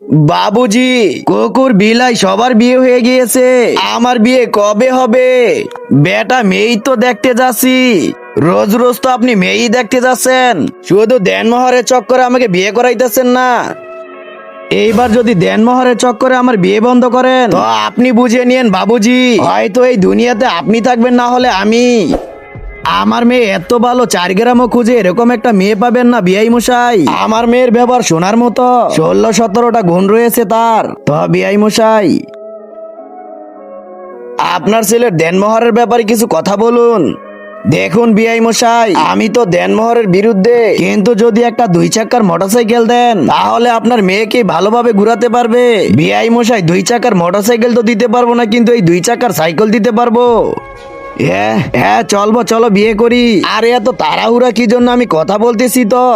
বাবুজি, কুকুর বিলাই সবার বিয়ে হয়ে গিয়েছে, আমার বিয়ে কবে হবে? বেটা মেয়েই তো দেখতে যাচ্ছি। রোজ রোজ তো আপনি মেয়েই দেখতে যাচ্ছেন, শুধু দেনমোহরের চক্করে আমাকে বিয়ে করাইতেছেন না। এইবার যদি দেনমোহরের চক্করে আমার বিয়ে বন্ধ করেন তো আপনি বুঝে নিয়েন বাবুজি, হয়তো এই দুনিয়াতে আপনি থাকবেন, না হলে আমি। আমার মেয়ে এত ভালো, 4 গ্রামও খুঁজে এরকম একটা মেয়ে পাবেন না বিআই মশাই। আমার মেয়ের ব্যবহার শোনার মতো 16-17টা গুণ রয়েছে তার। তো বিআই মশাই, আপনার ছেলের দেনমোহরের ব্যাপারে কিছু কথা বলুন। দেখুন বিআই মশাই, আমি তো দেনমোহরের বিরুদ্ধে, কিন্তু যদি একটা 2 চাকার মোটরসাইকেল দেন তাহলে আপনার মেয়েকে ভালোভাবে ঘুরাতে পারবে। বিআই মশাই, 2 চাকার মোটরসাইকেল তো দিতে পারবো না, কিন্তু এই 2 চাকার সাইকেল দিতে পারবো। হ্যাঁ হ্যাঁ, চলো বিয়ে করি। আরে এত তাড়াহুড়া কি জন্য, আমি কথা বলতেছি তো।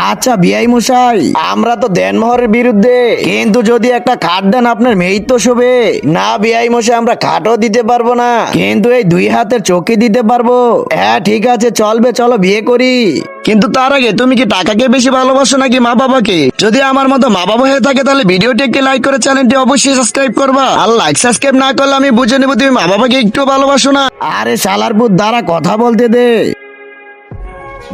আচ্ছা বিআই মশাই, আমরা তো দেনমোহরের বিরুদ্ধে, কিন্তু যদি একটা খাট দেন আপনার মেয়েই তো শোবে। না বিআই মশাই, আমরা খাটও দিতে পারবো না, কিন্তু এই 2 হাতের চৌকি দিতে পারবো। হ্যাঁ ঠিক আছে, চলবে, চলো বিয়ে করি। কিন্তু তার আগে তুমি কি টাকাকে বেশি ভালোবাসো নাকি মা বাবাকে? যদি আমার মতো মা বাবা হয়ে থাকে তাহলে ভিডিওটি একটি লাইক করে চ্যানেলটি অবশ্যই সাবস্ক্রাইব করবা। আর লাইক সাবস্ক্রাইব না করলে আমি বুঝে নেবো তুমি মা বাবাকে একটু ভালোবাসো না। আরে শালার পুত, দ্বারা কথা বলতে দে।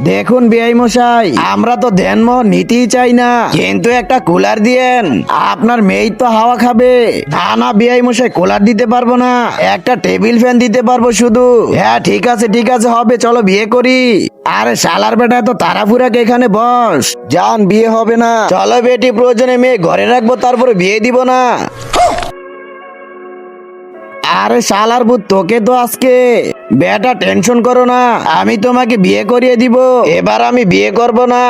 দেখুন বিআই মশাই, আমরা তো দেনমোহর নিতেই চাই না, কিন্তু একটা কুলার দিয়েন, আপনার মেয়ে তো হাওয়া খাবে। না না বিআই মশাই, কুলার দিতে পারবো না, একটা টেবিল ফ্যান দিতে পারবো শুধু। হ্যাঁ ঠিক আছে হবে, চলো বিয়ে করি। আরে শালার বেটা, তো তাড়াহুড়াকে এখানে বস, জান বিয়ে হবে না। চলো বেটি, প্রয়োজনে মেয়ে ঘরে রাখবো, তারপরে বিয়ে দিব না। আরে শালার ভূত, তোকে তো আজকে। বেটা টেনশন করো না, আমি তোমাকে বিয়ে করিয়ে দিব, এবার আমি বিয়ে করব না।